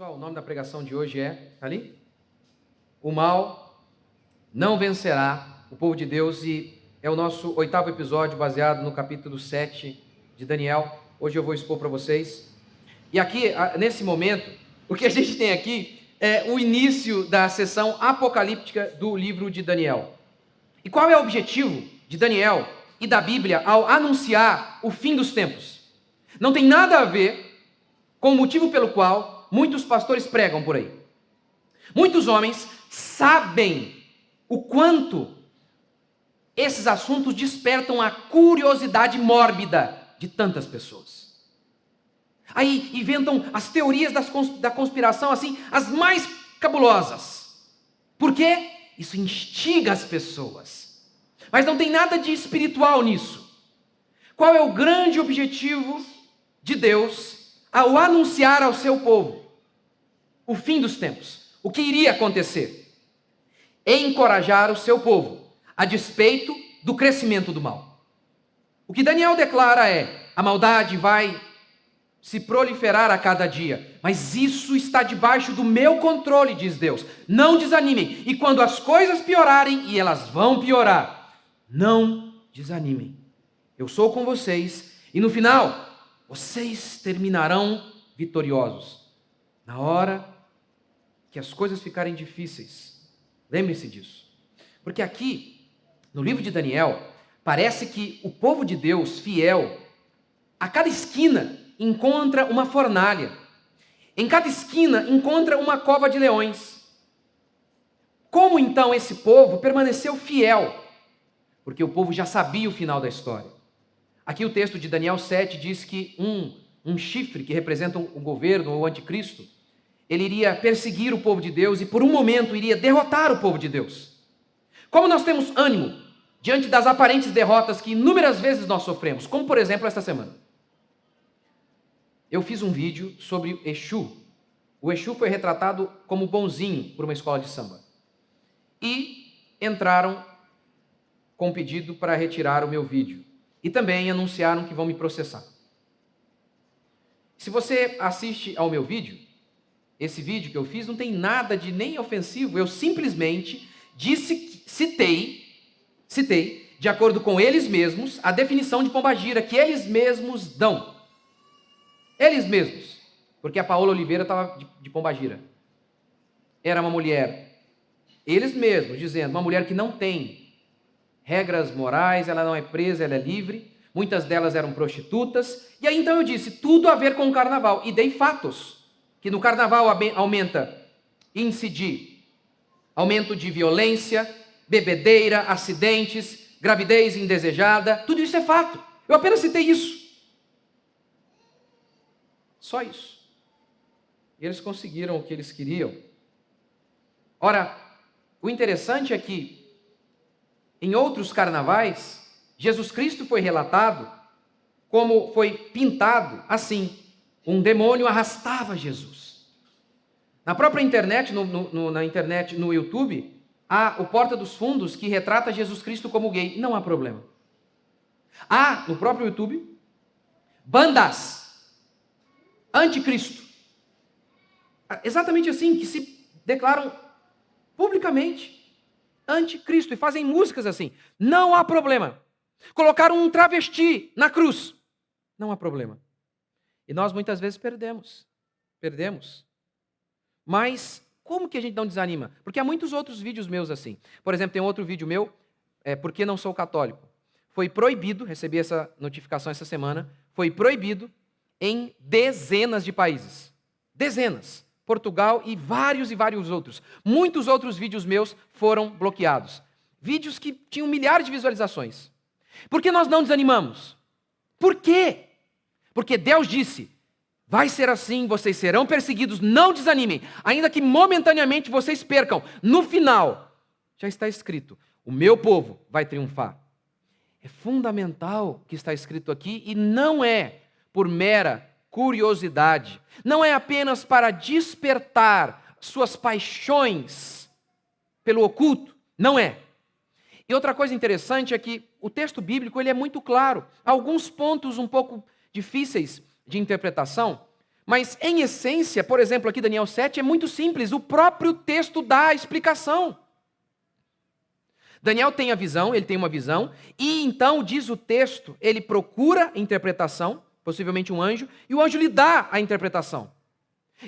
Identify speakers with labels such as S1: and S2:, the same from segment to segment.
S1: Pessoal, o nome da pregação de hoje tá ali? O mal não vencerá o povo de Deus, e é o nosso 8º episódio baseado no capítulo 7 de Daniel. Hoje eu vou expor para vocês. E aqui, nesse momento, o que a gente tem aqui é o início da sessão apocalíptica do livro de Daniel. E qual é o objetivo de Daniel e da Bíblia ao anunciar o fim dos tempos? Não tem nada a ver com o motivo pelo qual muitos pastores pregam por aí. Muitos homens sabem o quanto esses assuntos despertam a curiosidade mórbida de tantas pessoas. Aí inventam as teorias da conspiração, assim, as mais cabulosas. Por quê? Isso instiga as pessoas. Mas não tem nada de espiritual nisso. Qual é o grande objetivo de Deus ao anunciar ao seu povo o fim dos tempos? O que iria acontecer? Encorajar o seu povo a despeito do crescimento do mal. O que Daniel declara é: a maldade vai se proliferar a cada dia, mas isso está debaixo do meu controle, diz Deus. Não desanimem. E quando as coisas piorarem, e elas vão piorar, não desanimem. Eu sou com vocês, e no final vocês terminarão vitoriosos. Na hora que as coisas ficarem difíceis, lembre-se disso. Porque aqui, no livro de Daniel, parece que o povo de Deus fiel, a cada esquina encontra uma fornalha. Em cada esquina encontra uma cova de leões. Como então esse povo permaneceu fiel? Porque o povo já sabia o final da história. Aqui o texto de Daniel 7 diz que um chifre que representa o governo ou o anticristo, ele iria perseguir o povo de Deus e por um momento iria derrotar o povo de Deus. Como nós temos ânimo diante das aparentes derrotas que inúmeras vezes nós sofremos, como por exemplo esta semana. Eu fiz um vídeo sobre Exu. O Exu foi retratado como bonzinho por uma escola de samba. E entraram com pedido para retirar o meu vídeo. E também anunciaram que vão me processar. Se você assiste ao meu vídeo, esse vídeo que eu fiz não tem nada de nem ofensivo. Eu simplesmente citei, de acordo com eles mesmos, a definição de pombagira que eles mesmos dão. Eles mesmos. Porque a Paola Oliveira estava de pombagira. Era uma mulher, eles mesmos dizendo, uma mulher que não tem regras morais, ela não é presa, ela é livre. Muitas delas eram prostitutas. E aí então eu disse, tudo a ver com o carnaval. E dei fatos. Que no carnaval aumenta índice de aumento de violência, bebedeira, acidentes, gravidez indesejada. Tudo isso é fato. Eu apenas citei isso. Só isso. E eles conseguiram o que eles queriam. Ora, o interessante é que em outros carnavais, Jesus Cristo foi relatado como foi pintado assim. Um demônio arrastava Jesus. Na própria internet, no YouTube, há o Porta dos Fundos que retrata Jesus Cristo como gay. Não há problema. Há no próprio YouTube bandas anticristo. Exatamente assim, que se declaram publicamente anticristo e fazem músicas assim. Não há problema. Colocaram um travesti na cruz. Não há problema. E nós muitas vezes perdemos. Mas como que a gente não desanima? Porque há muitos outros vídeos meus assim. Por exemplo, tem outro vídeo meu, Porque Não Sou Católico. Foi proibido, recebi essa notificação essa semana, foi proibido em dezenas de países. Dezenas. Portugal e vários outros. Muitos outros vídeos meus foram bloqueados. Vídeos que tinham milhares de visualizações. Por que nós não desanimamos? Por quê? Porque Deus disse, vai ser assim, vocês serão perseguidos, não desanimem. Ainda que momentaneamente vocês percam, no final, já está escrito, o meu povo vai triunfar. É fundamental o que está escrito aqui e não é por mera curiosidade. Não é apenas para despertar suas paixões pelo oculto. Não é. E outra coisa interessante é que o texto bíblico ele é muito claro. Há alguns pontos um pouco difíceis de interpretação, Mas, em essência, por exemplo, aqui Daniel 7 é muito simples, o próprio texto dá a explicação. Daniel tem a visão, ele tem uma visão, e então, diz o texto, ele procura interpretação, possivelmente um anjo, e o anjo lhe dá a interpretação.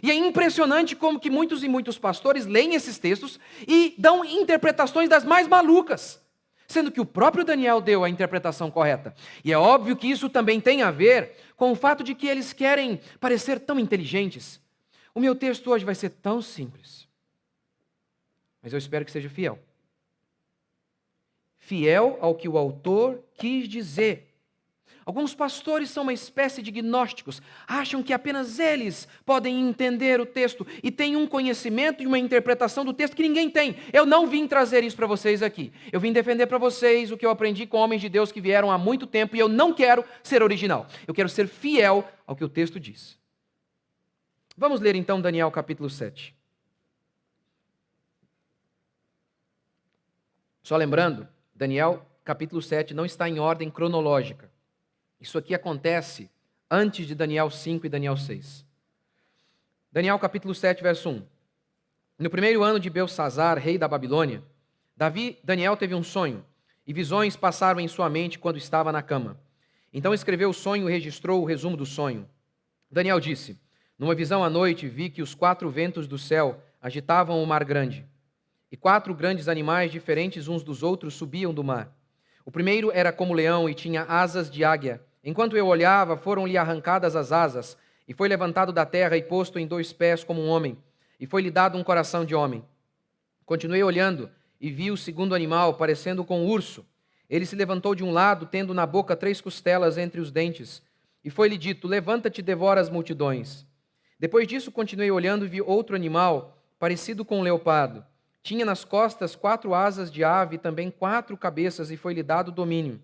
S1: E é impressionante como que muitos e muitos pastores leem esses textos e dão interpretações das mais malucas, sendo que o próprio Daniel deu a interpretação correta. E é óbvio que isso também tem a ver com o fato de que eles querem parecer tão inteligentes. O meu texto hoje vai ser tão simples, mas eu espero que seja fiel. Fiel ao que o autor quis dizer. Alguns pastores são uma espécie de gnósticos, acham que apenas eles podem entender o texto e têm um conhecimento e uma interpretação do texto que ninguém tem. Eu não vim trazer isso para vocês aqui. Eu vim defender para vocês o que eu aprendi com homens de Deus que vieram há muito tempo e eu não quero ser original. Eu quero ser fiel ao que o texto diz. Vamos ler então Daniel capítulo 7. Só lembrando, Daniel capítulo 7 não está em ordem cronológica. Isso aqui acontece antes de Daniel 5 e Daniel 6. Daniel capítulo 7, verso 1. No primeiro ano de Belsazzar, rei da Babilônia, Daniel teve um sonho, e visões passaram em sua mente quando estava na cama. Então escreveu o sonho e registrou o resumo do sonho. Daniel disse: numa visão à noite vi que os 4 ventos do céu agitavam o mar grande, e 4 grandes animais diferentes uns dos outros subiam do mar. O primeiro era como leão e tinha asas de águia. Enquanto eu olhava, foram-lhe arrancadas as asas, e foi levantado da terra e posto em 2 pés como um homem, e foi-lhe dado um coração de homem. Continuei olhando, e vi o segundo animal, parecendo com um urso. Ele se levantou de um lado, tendo na boca 3 costelas entre os dentes, e foi-lhe dito: levanta-te e devora as multidões. Depois disso, continuei olhando e vi outro animal, parecido com um leopardo. Tinha nas costas 4 asas de ave e também 4 cabeças, e foi-lhe dado domínio.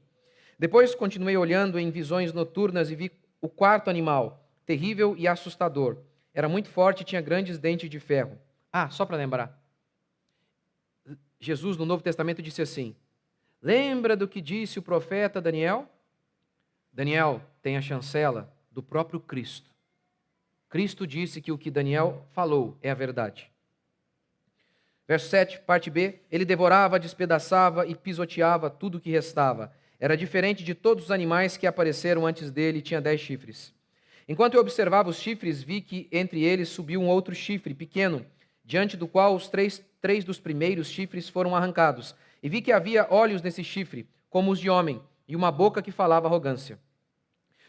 S1: Depois continuei olhando em visões noturnas e vi o 4º animal, terrível e assustador. Era muito forte e tinha grandes dentes de ferro. Só para lembrar. Jesus, no Novo Testamento, disse assim: lembra do que disse o profeta Daniel? Daniel tem a chancela do próprio Cristo. Cristo disse que o que Daniel falou é a verdade. Verso 7, parte B, ele devorava, despedaçava e pisoteava tudo o que restava. Era diferente de todos os animais que apareceram antes dele e tinha 10 chifres. Enquanto eu observava os chifres, vi que entre eles subiu um outro chifre, pequeno, diante do qual os três dos primeiros chifres foram arrancados. E vi que havia olhos nesse chifre, como os de homem, e uma boca que falava arrogância.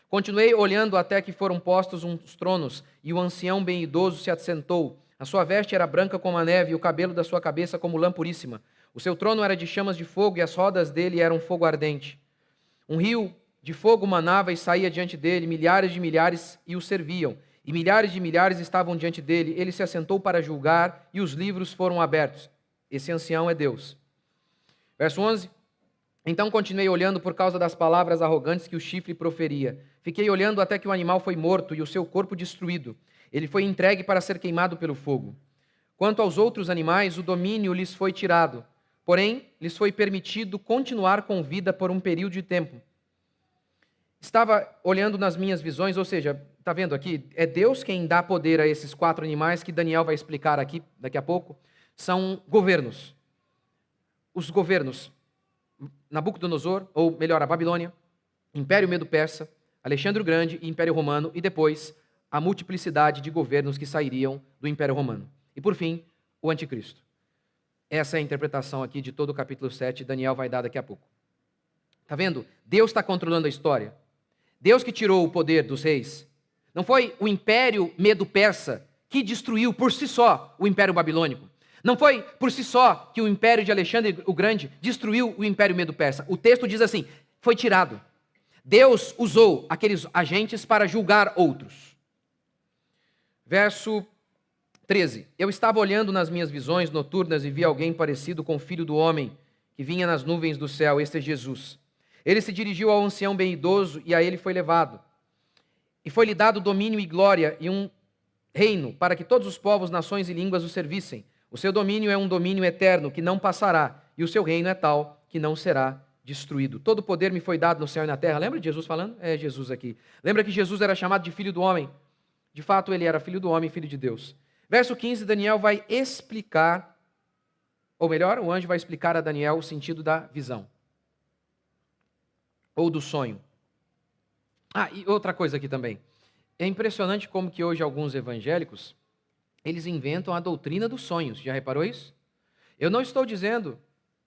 S1: Continuei olhando até que foram postos uns tronos, e o ancião bem idoso se assentou. A sua veste era branca como a neve, e o cabelo da sua cabeça como lã puríssima. O seu trono era de chamas de fogo, e as rodas dele eram fogo ardente. Um rio de fogo manava e saía diante dele, milhares de milhares e o serviam, e milhares de milhares estavam diante dele. Ele se assentou para julgar, e os livros foram abertos. Esse ancião é Deus. Verso 11. Então continuei olhando por causa das palavras arrogantes que o chifre proferia. Fiquei olhando até que o animal foi morto e o seu corpo destruído. Ele foi entregue para ser queimado pelo fogo. Quanto aos outros animais, o domínio lhes foi tirado. Porém, lhes foi permitido continuar com vida por um período de tempo. Estava olhando nas minhas visões, ou seja, está vendo aqui? É Deus quem dá poder a esses 4 animais que Daniel vai explicar aqui, daqui a pouco. São governos. Os governos, Nabucodonosor, ou melhor, a Babilônia, Império Medo-Persa, Alexandre o Grande e Império Romano, e depois a multiplicidade de governos que sairiam do Império Romano. E por fim, o Anticristo. Essa é a interpretação aqui de todo o capítulo 7, Daniel vai dar daqui a pouco. Está vendo? Deus está controlando a história. Deus que tirou o poder dos reis. Não foi o Império Medo-Persa que destruiu por si só o Império Babilônico. Não foi por si só que o Império de Alexandre o Grande destruiu o Império Medo-Persa. O texto diz assim, foi tirado. Deus usou aqueles agentes para julgar outros. Verso 13. Eu estava olhando nas minhas visões noturnas e vi alguém parecido com o Filho do Homem, que vinha nas nuvens do céu. Este é Jesus. Ele se dirigiu ao ancião bem idoso e a ele foi levado. E foi-lhe dado domínio e glória e um reino, para que todos os povos, nações e línguas o servissem. O seu domínio é um domínio eterno, que não passará, e o seu reino é tal, que não será destruído. Todo poder me foi dado no céu e na terra. Lembra de Jesus falando? É Jesus aqui. Lembra que Jesus era chamado de Filho do Homem? De fato, ele era filho do homem, filho de Deus. Verso 15, Daniel vai explicar, ou melhor, o anjo vai explicar a Daniel o sentido da visão. Ou do sonho. E outra coisa aqui também. É impressionante como que hoje alguns evangélicos, eles inventam a doutrina dos sonhos. Já reparou isso? Eu não estou dizendo...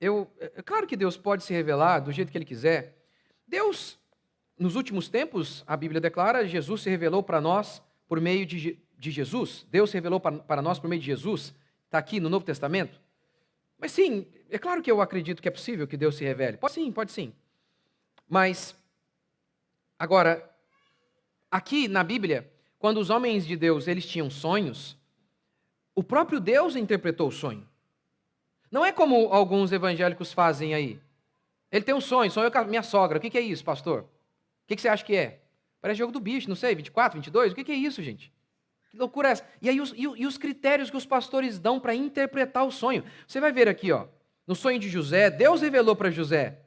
S1: É claro que Deus pode se revelar do jeito que Ele quiser. Deus, nos últimos tempos, a Bíblia declara, Jesus se revelou para nós por meio de Jesus. Deus se revelou para nós por meio de Jesus. Está aqui no Novo Testamento. Mas sim, é claro que eu acredito que é possível que Deus se revele. Pode sim. Mas, agora, aqui na Bíblia, quando os homens de Deus eles tinham sonhos, o próprio Deus interpretou o sonho. Não é como alguns evangélicos fazem aí. Ele tem um sonho com a minha sogra. O que é isso, pastor? O que você acha que é? Parece jogo do bicho, não sei, 24, 22? O que é isso, gente? Que loucura é essa? E aí os critérios que os pastores dão para interpretar o sonho. Você vai ver aqui, no sonho de José, Deus revelou para José.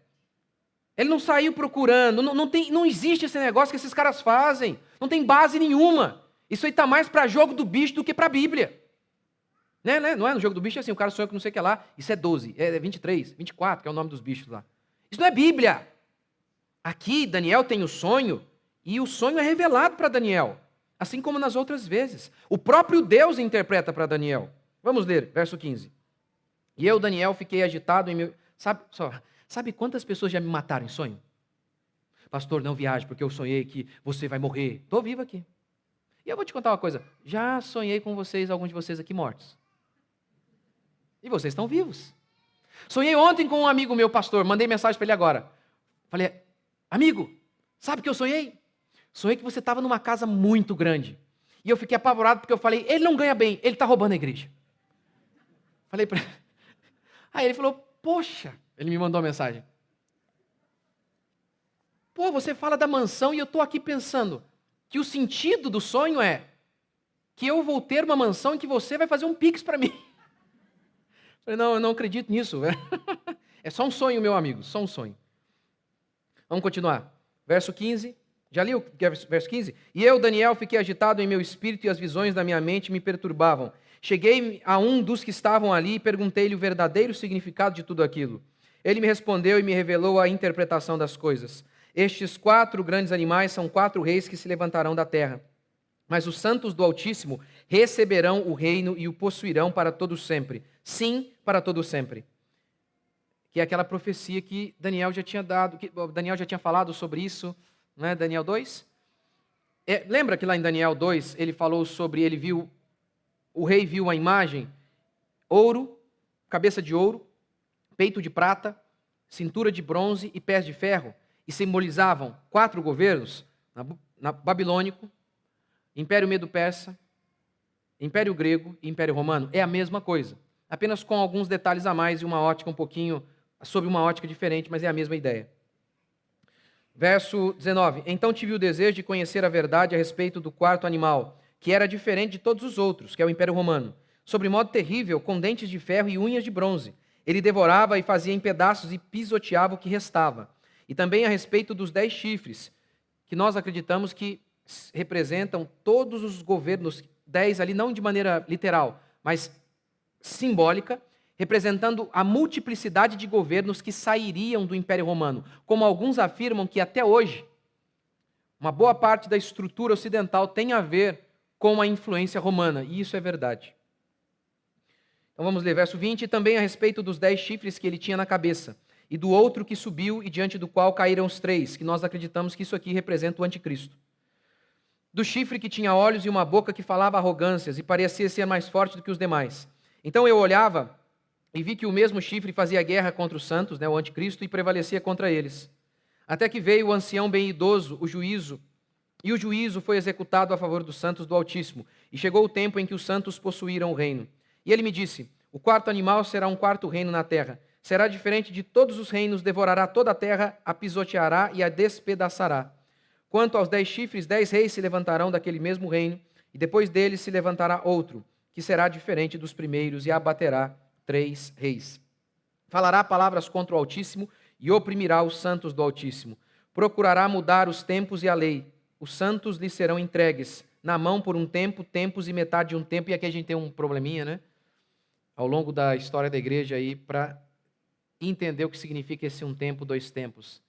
S1: Ele não saiu procurando, não existe esse negócio que esses caras fazem. Não tem base nenhuma. Isso aí está mais para jogo do bicho do que para a Bíblia. Né? Não é no jogo do bicho assim, o cara sonha com não sei o que lá, isso é 12, é 23, 24, que é o nome dos bichos lá. Isso não é Bíblia. Aqui, Daniel tem o sonho, e o sonho é revelado para Daniel, assim como nas outras vezes. O próprio Deus interpreta para Daniel. Vamos ler, verso 15. E eu, Daniel, fiquei agitado em meu... Sabe quantas pessoas já me mataram em sonho? Pastor, não viaje, porque eu sonhei que você vai morrer. Estou vivo aqui. E eu vou te contar uma coisa, já sonhei com vocês, alguns de vocês aqui mortos. E vocês estão vivos. Sonhei ontem com um amigo meu, pastor, mandei mensagem para ele agora. Falei, amigo, sabe o que eu sonhei? Sonhei que você estava numa casa muito grande. E eu fiquei apavorado porque eu falei, ele não ganha bem, ele está roubando a igreja. Falei para ele. Aí ele falou, poxa, ele me mandou uma mensagem. Pô, você fala da mansão e eu estou aqui pensando que o sentido do sonho é que eu vou ter uma mansão em que você vai fazer um pix para mim. Falei, não, eu não acredito nisso. É só um sonho, meu amigo, só um sonho. Vamos continuar. Verso 15. Já li o verso 15? E eu, Daniel, fiquei agitado em meu espírito e as visões da minha mente me perturbavam. Cheguei a um dos que estavam ali e perguntei-lhe o verdadeiro significado de tudo aquilo. Ele me respondeu e me revelou a interpretação das coisas. Estes 4 grandes animais são 4 reis que se levantarão da terra. Mas os santos do Altíssimo receberão o reino e o possuirão para todo sempre. Sim, para todo sempre. Que é aquela profecia que Daniel já tinha dado, que Daniel já tinha falado sobre isso, não é? Daniel 2? Lembra que lá em Daniel 2 ele falou sobre, o rei viu a imagem, ouro, cabeça de ouro, peito de prata, cintura de bronze e pés de ferro, e simbolizavam 4 governos, babilônico, Império Medo-Persa, Império Grego e Império Romano. É a mesma coisa, apenas com alguns detalhes a mais e uma ótica um pouquinho, sob uma ótica diferente, mas é a mesma ideia. Verso 19. Então tive o desejo de conhecer a verdade a respeito do 4º animal, que era diferente de todos os outros, que é o Império Romano, sobre modo terrível, com dentes de ferro e unhas de bronze. Ele devorava e fazia em pedaços e pisoteava o que restava. E também a respeito dos 10 chifres, que nós acreditamos que representam todos os governos, 10 ali não de maneira literal, mas simbólica, representando a multiplicidade de governos que sairiam do Império Romano. Como alguns afirmam que até hoje, uma boa parte da estrutura ocidental tem a ver com a influência romana, e isso é verdade. Então vamos ler, verso 20, e também a respeito dos 10 chifres que ele tinha na cabeça, e do outro que subiu e diante do qual caíram os 3, que nós acreditamos que isso aqui representa o anticristo. Do chifre que tinha olhos e uma boca que falava arrogâncias e parecia ser mais forte do que os demais. Então eu olhava e vi que o mesmo chifre fazia guerra contra os santos, o anticristo, e prevalecia contra eles. Até que veio o ancião bem idoso, o juízo foi executado a favor dos santos do Altíssimo, e chegou o tempo em que os santos possuíram o reino. E ele me disse, o 4º animal será um 4º reino na terra. Será diferente de todos os reinos, devorará toda a terra, a pisoteará e a despedaçará. Quanto aos 10 chifres, 10 reis se levantarão daquele mesmo reino, e depois deles se levantará outro, que será diferente dos primeiros, e abaterá 3 reis. Falará palavras contra o Altíssimo, e oprimirá os santos do Altíssimo. Procurará mudar os tempos e a lei. Os santos lhe serão entregues, na mão por um tempo, tempos e metade de um tempo, e aqui a gente tem um probleminha, né? Ao longo da história da igreja aí, para entender o que significa esse um tempo, dois tempos.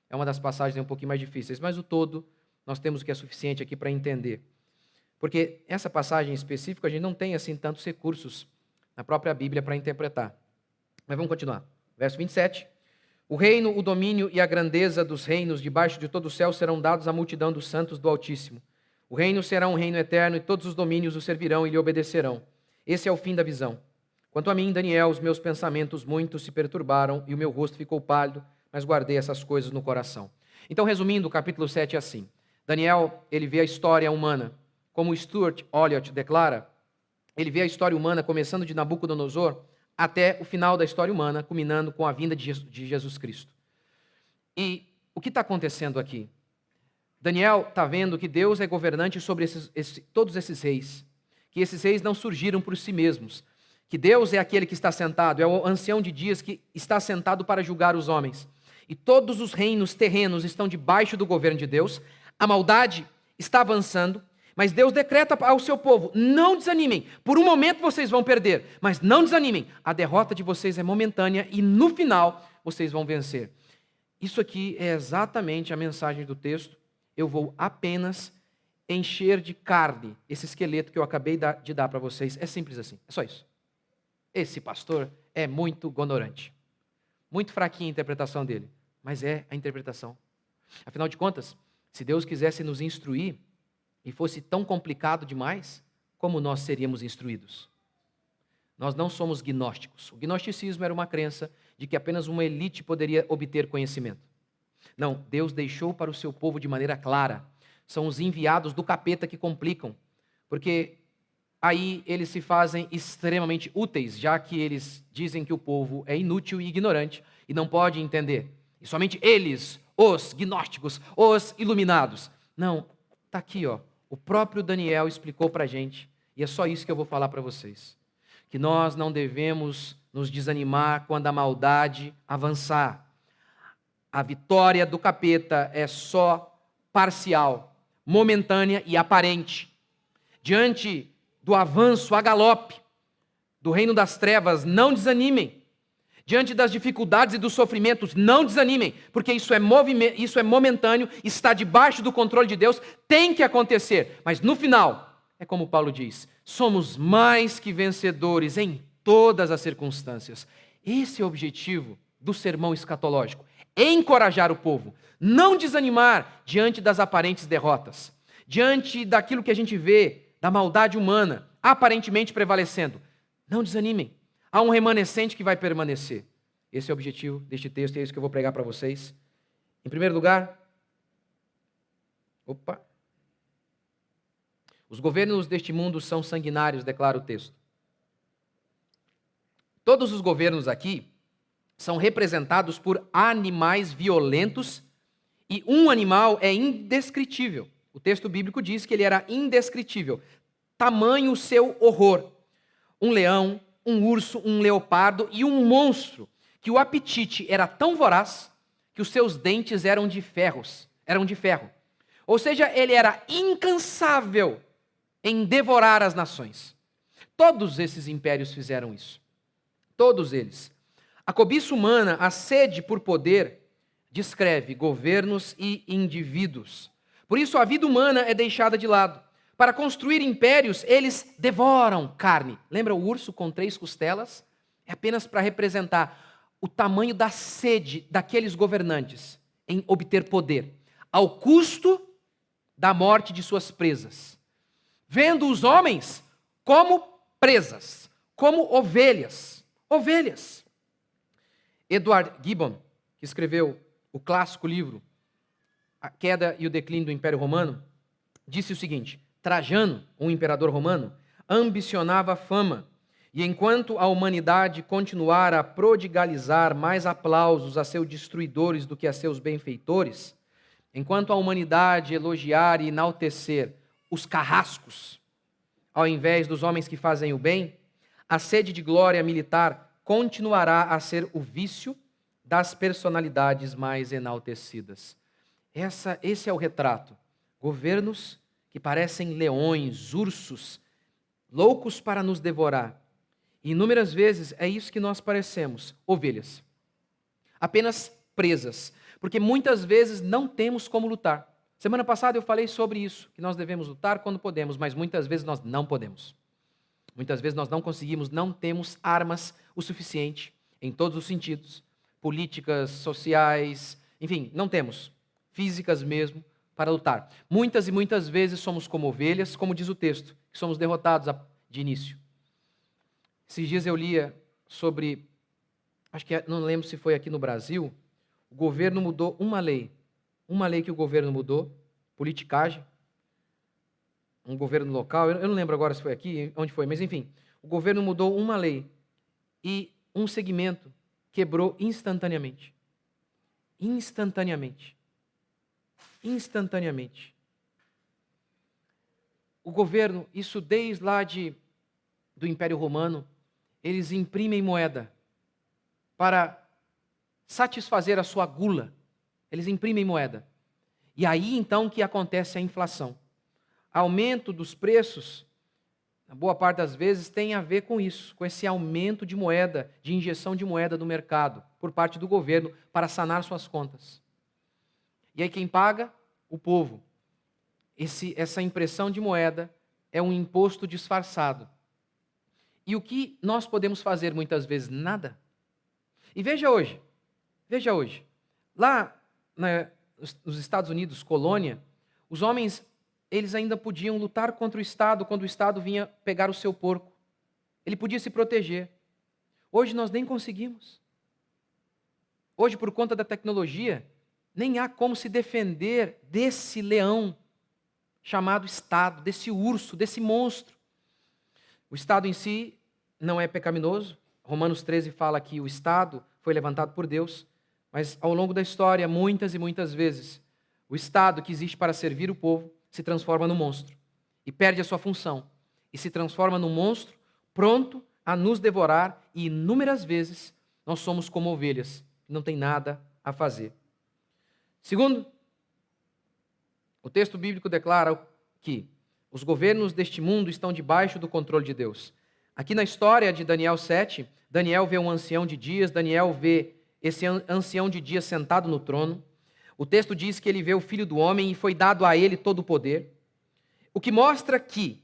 S1: É uma das passagens um pouquinho mais difíceis, mas o todo nós temos o que é suficiente aqui para entender. Porque essa passagem em específico, a gente não tem assim tantos recursos na própria Bíblia para interpretar. Mas vamos continuar. Verso 27. O reino, o domínio e a grandeza dos reinos debaixo de todo o céu serão dados à multidão dos santos do Altíssimo. O reino será um reino eterno e todos os domínios o servirão e lhe obedecerão. Esse é o fim da visão. Quanto a mim, Daniel, os meus pensamentos muitos se perturbaram e o meu rosto ficou pálido, mas guardei essas coisas no coração. Então, resumindo, o capítulo 7 é assim. Daniel, ele vê a história humana. Como Stuart Olyott declara, ele vê a história humana começando de Nabucodonosor até o final da história humana, culminando com a vinda de Jesus Cristo. E o que está acontecendo aqui? Daniel está vendo que Deus é governante sobre todos esses reis, que esses reis não surgiram por si mesmos, que Deus é aquele que está sentado, é o ancião de dias que está sentado para julgar os homens. E todos os reinos terrenos estão debaixo do governo de Deus, a maldade está avançando, mas Deus decreta ao seu povo, não desanimem, por um momento vocês vão perder, mas não desanimem, a derrota de vocês é momentânea e no final vocês vão vencer. Isso aqui é exatamente a mensagem do texto. Eu vou apenas encher de carne esse esqueleto que eu acabei de dar para vocês. É simples assim, é só isso. Esse pastor é muito ignorante, muito fraquinha a interpretação dele, mas é a interpretação. Afinal de contas, se Deus quisesse nos instruir e fosse tão complicado demais, como nós seríamos instruídos? Nós não somos gnósticos. O gnosticismo era uma crença de que apenas uma elite poderia obter conhecimento. Não, Deus deixou para o seu povo de maneira clara. São os enviados do capeta que complicam, porque aí eles se fazem extremamente úteis, já que eles dizem que o povo é inútil e ignorante e não pode entender. E somente eles, os gnósticos, os iluminados. Não, está aqui, ó. O próprio Daniel explicou para a gente, e é só isso que eu vou falar para vocês. Que nós não devemos nos desanimar quando a maldade avançar. A vitória do capeta é só parcial, momentânea e aparente. Diante do avanço a galope do reino das trevas, não desanimem. Diante das dificuldades e dos sofrimentos, não desanimem, porque isso é momentâneo, está debaixo do controle de Deus, tem que acontecer. Mas no final, é como Paulo diz, somos mais que vencedores em todas as circunstâncias. Esse é o objetivo do sermão escatológico. Encorajar o povo, não desanimar diante das aparentes derrotas, diante daquilo que a gente vê, da maldade humana, aparentemente prevalecendo. Não desanimem, há um remanescente que vai permanecer. Esse é o objetivo deste texto e é isso que eu vou pregar para vocês. Em primeiro lugar, os governos deste mundo são sanguinários, declara o texto. Todos os governos aqui são representados por animais violentos e um animal é indescritível. O texto bíblico diz que ele era indescritível. Tamanho o seu horror. Um leão, um urso, um leopardo e um monstro, que o apetite era tão voraz que os seus dentes eram de ferro. Ou seja, ele era incansável em devorar as nações. Todos esses impérios fizeram isso. Todos eles. A cobiça humana, a sede por poder, descreve governos e indivíduos. Por isso a vida humana é deixada de lado. Para construir impérios, eles devoram carne. Lembra o urso com 3 costelas? É apenas para representar o tamanho da sede daqueles governantes em obter poder, ao custo da morte de suas presas. Vendo os homens como presas, como ovelhas. Ovelhas. Edward Gibbon, que escreveu o clássico livro A Queda e o Declínio do Império Romano, disse o seguinte: Trajano, um imperador romano, ambicionava fama, e enquanto a humanidade continuar a prodigalizar mais aplausos a seus destruidores do que a seus benfeitores, enquanto a humanidade elogiar e enaltecer os carrascos, ao invés dos homens que fazem o bem, a sede de glória militar continuará a ser o vício das personalidades mais enaltecidas. Esse é o retrato. Governos que parecem leões, ursos, loucos para nos devorar. E inúmeras vezes é isso que nós parecemos, ovelhas, apenas presas, porque muitas vezes não temos como lutar. Semana passada eu falei sobre isso, que nós devemos lutar quando podemos, mas muitas vezes nós não podemos. Muitas vezes nós não conseguimos, não temos armas o suficiente, em todos os sentidos, políticas, sociais, enfim, não temos, físicas mesmo, para lutar. Muitas e muitas vezes somos como ovelhas, como diz o texto, que somos derrotados de início. Esses dias eu lia sobre, acho que não lembro se foi aqui no Brasil, o governo mudou uma lei que o governo mudou, politicagem, um governo local, eu não lembro agora se foi aqui, onde foi, mas enfim, o governo mudou uma lei e um segmento quebrou instantaneamente. Instantaneamente. O governo, isso desde lá do Império Romano, eles imprimem moeda para satisfazer a sua gula. Eles imprimem moeda. E aí então que acontece a inflação. Aumento dos preços, na boa parte das vezes, tem a ver com isso, com esse aumento de moeda, de injeção de moeda no mercado, por parte do governo, para sanar suas contas. E aí quem paga? O povo. Essa impressão de moeda é um imposto disfarçado. E o que nós podemos fazer muitas vezes? Nada. E veja hoje. Lá nos Estados Unidos, colônia, os homens, eles ainda podiam lutar contra o Estado quando o Estado vinha pegar o seu porco. Ele podia se proteger. Hoje nós nem conseguimos. Hoje, por conta da tecnologia, nem há como se defender desse leão chamado Estado, desse urso, desse monstro. O Estado em si não é pecaminoso. Romanos 13 fala que o Estado foi levantado por Deus, mas ao longo da história, muitas e muitas vezes, o Estado que existe para servir o povo se transforma num monstro e perde a sua função e se transforma num monstro pronto a nos devorar, e inúmeras vezes nós somos como ovelhas, que não tem nada a fazer. Segundo, o texto bíblico declara que os governos deste mundo estão debaixo do controle de Deus. Aqui na história de Daniel 7, Daniel vê um ancião de dias, Daniel vê esse ancião de dias sentado no trono. O texto diz que ele vê o Filho do Homem e foi dado a ele todo o poder. O que mostra que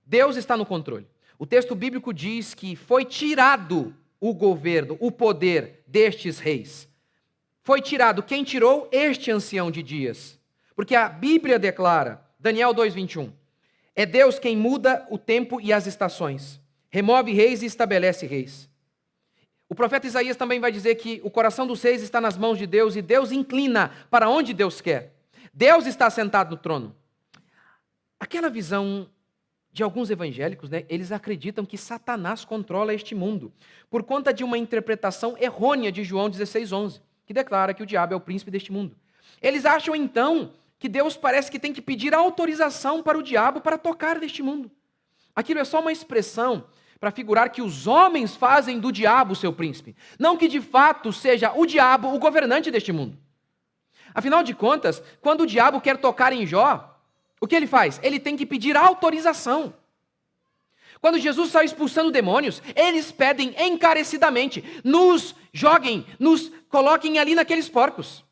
S1: Deus está no controle. O texto bíblico diz que foi tirado o governo, o poder destes reis. Foi tirado. Quem tirou? Este ancião de dias. Porque a Bíblia declara, Daniel 2:21, é Deus quem muda o tempo e as estações, remove reis e estabelece reis. O profeta Isaías também vai dizer que o coração dos reis está nas mãos de Deus e Deus inclina para onde Deus quer. Deus está sentado no trono. Aquela visão de alguns evangélicos, eles acreditam que Satanás controla este mundo, por conta de uma interpretação errônea de João 16:11, que declara que o diabo é o príncipe deste mundo. Eles acham então que Deus parece que tem que pedir autorização para o diabo para tocar neste mundo. Aquilo é só uma expressão para figurar que os homens fazem do diabo o seu príncipe, não que de fato seja o diabo o governante deste mundo. Afinal de contas, quando o diabo quer tocar em Jó, o que ele faz? Ele tem que pedir autorização. Quando Jesus sai expulsando demônios, eles pedem encarecidamente, nos joguem, nos coloquem ali naqueles porcos.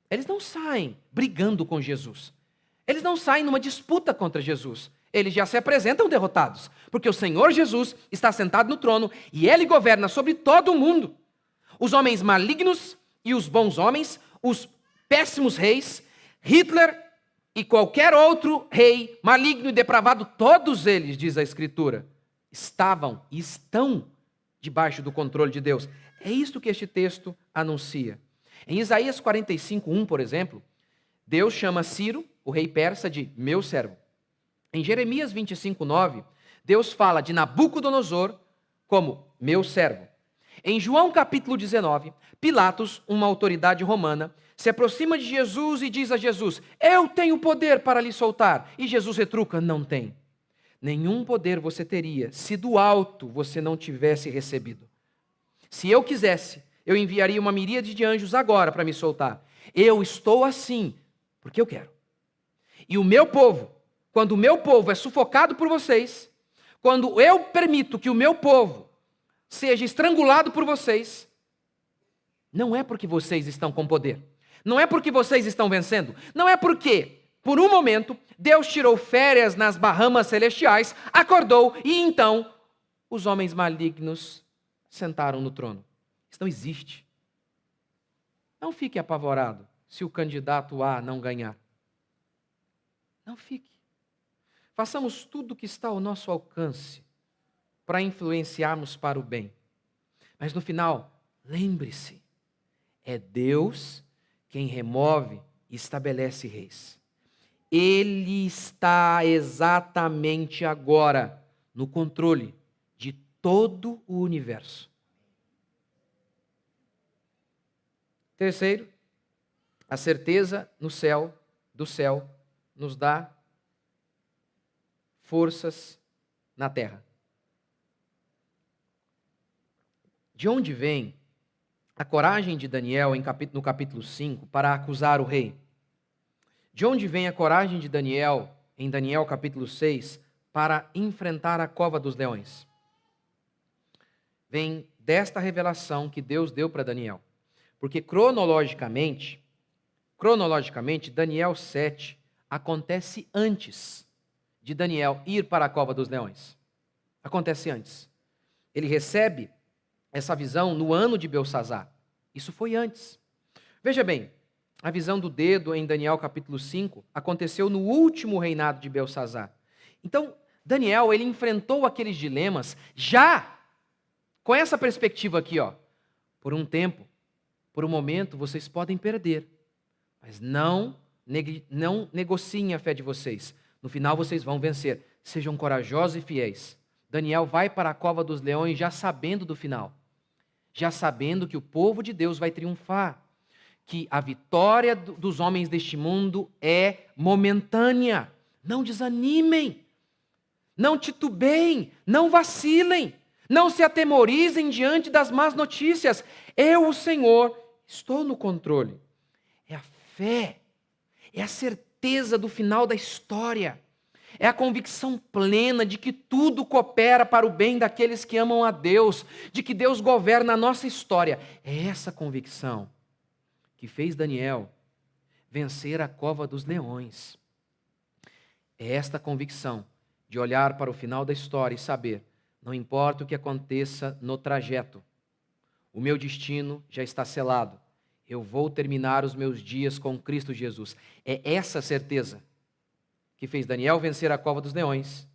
S1: Eles não saem brigando com Jesus. Eles não saem numa disputa contra Jesus. Eles já se apresentam derrotados, porque o Senhor Jesus está sentado no trono e Ele governa sobre todo o mundo. Os homens malignos e os bons homens, os péssimos reis, Hitler e qualquer outro rei maligno e depravado, todos eles, diz a Escritura, estavam e estão debaixo do controle de Deus. É isso que este texto anuncia. Em Isaías 45:1, por exemplo, Deus chama Ciro, o rei persa, de meu servo. Em Jeremias 25:9, Deus fala de Nabucodonosor como meu servo. Em João capítulo 19, Pilatos, uma autoridade romana, se aproxima de Jesus e diz a Jesus, eu tenho poder para lhe soltar. E Jesus retruca, não tem. Nenhum poder você teria se do alto você não tivesse recebido. Se eu quisesse, eu enviaria uma miríade de anjos agora para me soltar. Eu estou assim porque eu quero. E o meu povo, quando o meu povo é sufocado por vocês, quando eu permito que o meu povo seja estrangulado por vocês, não é porque vocês estão com poder, não é porque vocês estão vencendo, não é porque, por um momento, Deus tirou férias nas Bahamas celestiais, acordou e então os homens malignos sentaram no trono. Isso não existe. Não fique apavorado se o candidato A não ganhar. Não fique. Façamos tudo o que está ao nosso alcance para influenciarmos para o bem. Mas no final, lembre-se, é Deus quem remove e estabelece reis. Ele está exatamente agora no controle de todo o universo. Terceiro, a certeza do céu, nos dá forças na terra. De onde vem a coragem de Daniel no capítulo 5 para acusar o rei? De onde vem a coragem de Daniel em Daniel capítulo 6 para enfrentar a cova dos leões? Vem desta revelação que Deus deu para Daniel. Porque cronologicamente, Daniel 7 acontece antes de Daniel ir para a cova dos leões. Acontece antes. Ele recebe essa visão no ano de Belsazar. Isso foi antes. Veja bem, a visão do dedo em Daniel capítulo 5 aconteceu no último reinado de Belsazar. Então, Daniel, ele enfrentou aqueles dilemas já com essa perspectiva aqui, ó. Por um tempo, por um momento, vocês podem perder, mas não negociem a fé de vocês. No final, vocês vão vencer. Sejam corajosos e fiéis. Daniel vai para a cova dos leões já sabendo do final, já sabendo que o povo de Deus vai triunfar, que a vitória dos homens deste mundo é momentânea. Não desanimem, não titubeiem, não vacilem, não se atemorizem diante das más notícias. Eu, o Senhor, estou no controle. É a fé, é a certeza do final da história, é a convicção plena de que tudo coopera para o bem daqueles que amam a Deus, de que Deus governa a nossa história. É essa convicção que fez Daniel vencer a cova dos leões. É esta convicção de olhar para o final da história e saber, não importa o que aconteça no trajeto, o meu destino já está selado. Eu vou terminar os meus dias com Cristo Jesus. É essa certeza que fez Daniel vencer a cova dos leões,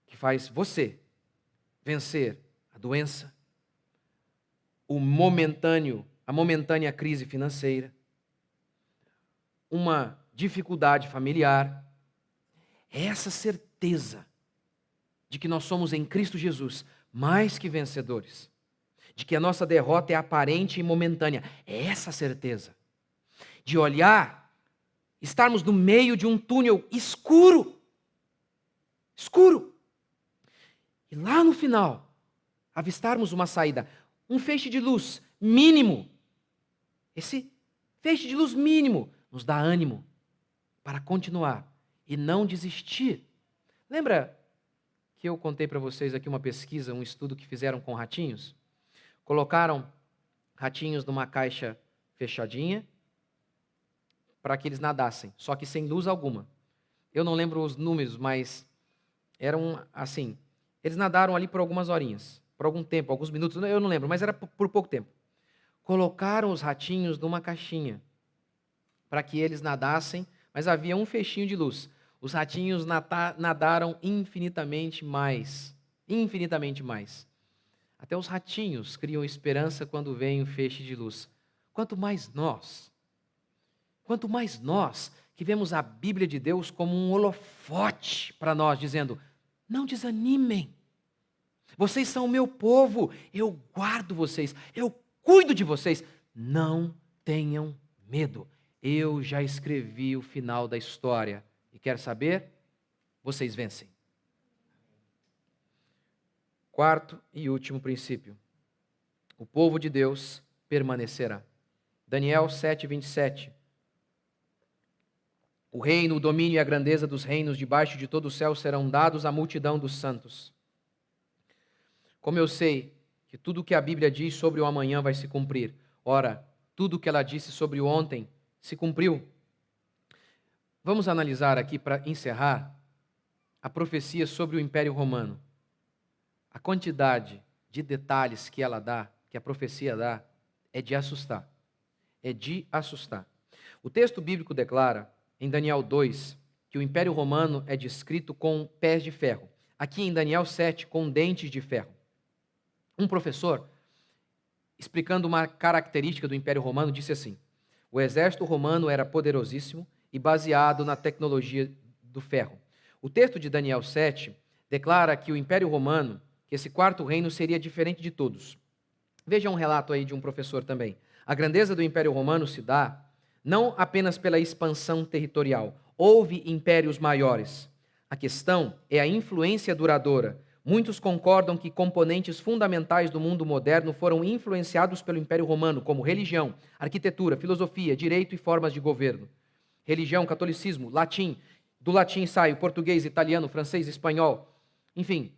S1: que faz você vencer a doença, a momentânea crise financeira, uma dificuldade familiar. É essa certeza de que nós somos em Cristo Jesus mais que vencedores, de que a nossa derrota é aparente e momentânea. É essa certeza de olhar, estarmos no meio de um túnel escuro, e lá no final, avistarmos uma saída, um feixe de luz mínimo. Esse feixe de luz mínimo nos dá ânimo para continuar e não desistir. Lembra que eu contei para vocês aqui uma pesquisa, um estudo que fizeram com ratinhos? Colocaram ratinhos numa caixa fechadinha para que eles nadassem, só que sem luz alguma. Eu não lembro os números, mas eram assim. Eles nadaram ali por algumas horinhas, por algum tempo, alguns minutos, eu não lembro, mas era por pouco tempo. Colocaram os ratinhos numa caixinha para que eles nadassem, mas havia um fechinho de luz. Os ratinhos nadaram infinitamente mais. Infinitamente mais. Até os ratinhos criam esperança quando vem um feixe de luz. Quanto mais nós que vemos a Bíblia de Deus como um holofote para nós, dizendo, não desanimem. Vocês são o meu povo, eu guardo vocês, eu cuido de vocês. Não tenham medo. Eu já escrevi o final da história. E quer saber? Vocês vencem. Quarto e último princípio. O povo de Deus permanecerá. Daniel 7:27. O reino, o domínio e a grandeza dos reinos debaixo de todo o céu serão dados à multidão dos santos. Como eu sei que tudo o que a Bíblia diz sobre o amanhã vai se cumprir, ora, tudo o que ela disse sobre o ontem se cumpriu. Vamos analisar aqui, para encerrar, a profecia sobre o Império Romano. A quantidade de detalhes que ela dá, que a profecia dá, é de assustar. É de assustar. O texto bíblico declara, em Daniel 2, que o Império Romano é descrito com pés de ferro. Aqui em Daniel 7, com dentes de ferro. Um professor, explicando uma característica do Império Romano, disse assim: o exército romano era poderosíssimo e baseado na tecnologia do ferro. O texto de Daniel 7 declara que o Império Romano, que esse quarto reino seria diferente de todos. Veja um relato aí de um professor também. A grandeza do Império Romano se dá não apenas pela expansão territorial. Houve impérios maiores. A questão é a influência duradoura. Muitos concordam que componentes fundamentais do mundo moderno foram influenciados pelo Império Romano, como religião, arquitetura, filosofia, direito e formas de governo. Religião, catolicismo, latim. Do latim sai o português, italiano, francês, espanhol. Enfim,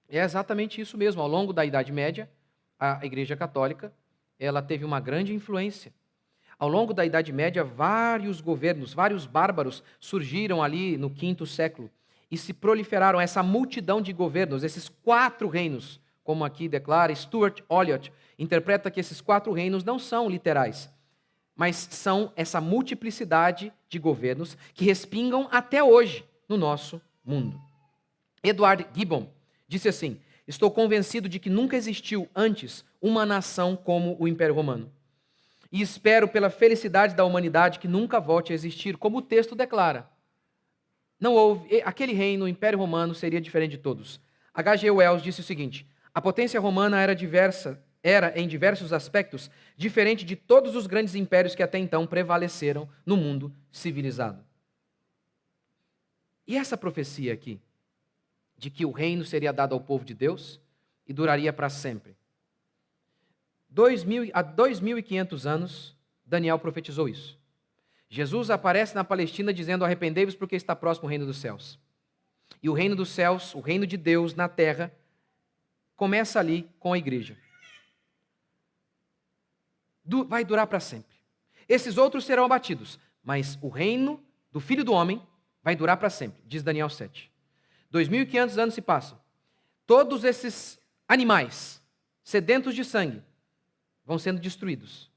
S1: é exatamente isso mesmo. Ao longo da Idade Média, a Igreja Católica, ela teve uma grande influência. Ao longo da Idade Média, vários governos, vários bárbaros surgiram ali no V século e se proliferaram essa multidão de governos, esses 4 reinos, como aqui declara Stuart Olyott, interpreta que esses 4 reinos não são literais, mas são essa multiplicidade de governos que respingam até hoje no nosso mundo. Edward Gibbon disse assim: estou convencido de que nunca existiu antes uma nação como o Império Romano. E espero pela felicidade da humanidade que nunca volte a existir, como o texto declara. Não houve, aquele reino, o Império Romano, seria diferente de todos. H.G. Wells disse o seguinte: a potência romana era em diversos aspectos diferente de todos os grandes impérios que até então prevaleceram no mundo civilizado. E essa profecia aqui, de que o reino seria dado ao povo de Deus e duraria para sempre. Há 2.500 anos, Daniel profetizou isso. Jesus aparece na Palestina dizendo: arrependei-vos porque está próximo o reino dos céus. E o reino dos céus, o reino de Deus na terra, começa ali com a igreja. Vai durar para sempre. Esses outros serão abatidos, mas o reino do Filho do Homem vai durar para sempre, diz Daniel 7. 2.500 anos se passam. Todos esses animais, sedentos de sangue, vão sendo destruídos.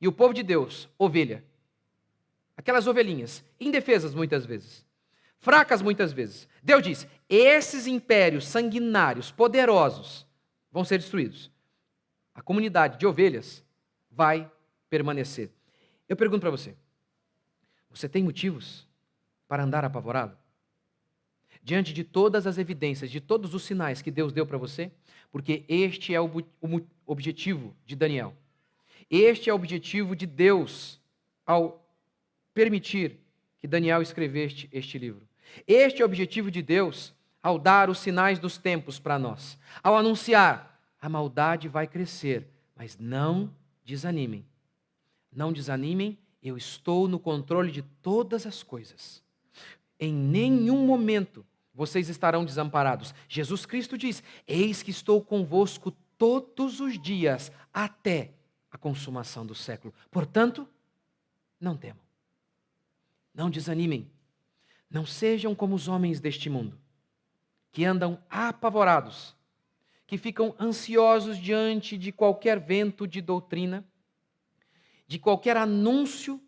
S1: E o povo de Deus, ovelha, aquelas ovelhinhas, indefesas muitas vezes, fracas muitas vezes, Deus diz: esses impérios sanguinários, poderosos, vão ser destruídos. A comunidade de ovelhas vai permanecer. Eu pergunto para você: você tem motivos para andar apavorado? Diante de todas as evidências, de todos os sinais que Deus deu para você? Porque este é o objetivo de Daniel. Este é o objetivo de Deus ao permitir que Daniel escrevesse este livro. Este é o objetivo de Deus ao dar os sinais dos tempos para nós. Ao anunciar: a maldade vai crescer, mas não desanimem. Não desanimem, eu estou no controle de todas as coisas. Em nenhum momento vocês estarão desamparados. Jesus Cristo diz: eis que estou convosco todos os dias, até a consumação do século. Portanto, não temam. Não desanimem. Não sejam como os homens deste mundo, que andam apavorados, que ficam ansiosos diante de qualquer vento de doutrina, de qualquer anúncio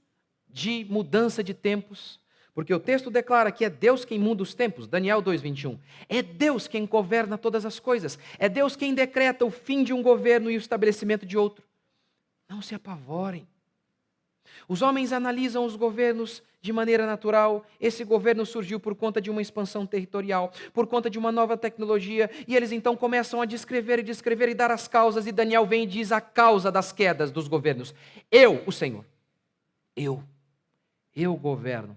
S1: de mudança de tempos. Porque o texto declara que é Deus quem muda os tempos, Daniel 2:21. É Deus quem governa todas as coisas. É Deus quem decreta o fim de um governo e o estabelecimento de outro. Não se apavorem. Os homens analisam os governos de maneira natural. Esse governo surgiu por conta de uma expansão territorial, por conta de uma nova tecnologia, e eles então começam a descrever e dar as causas, e Daniel vem e diz a causa das quedas dos governos. Eu, o Senhor, eu governo.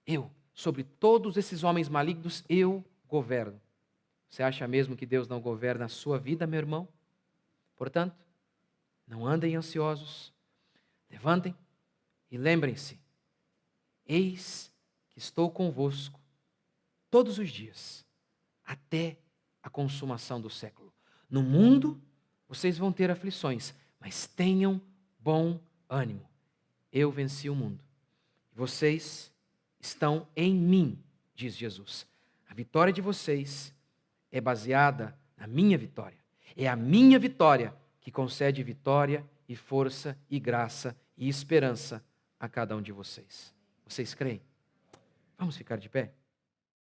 S1: Eu, sobre todos esses homens malignos, eu governo. Você acha mesmo que Deus não governa a sua vida, meu irmão? Portanto, não andem ansiosos, levantem e lembrem-se, eis que estou convosco todos os dias, até a consumação do século. No mundo, vocês vão ter aflições, mas tenham bom ânimo. Eu venci o mundo. Vocês estão em mim, diz Jesus. A vitória de vocês é baseada na minha vitória. É a minha vitória que concede vitória e força e graça e esperança a cada um de vocês. Vocês creem? Vamos ficar de pé?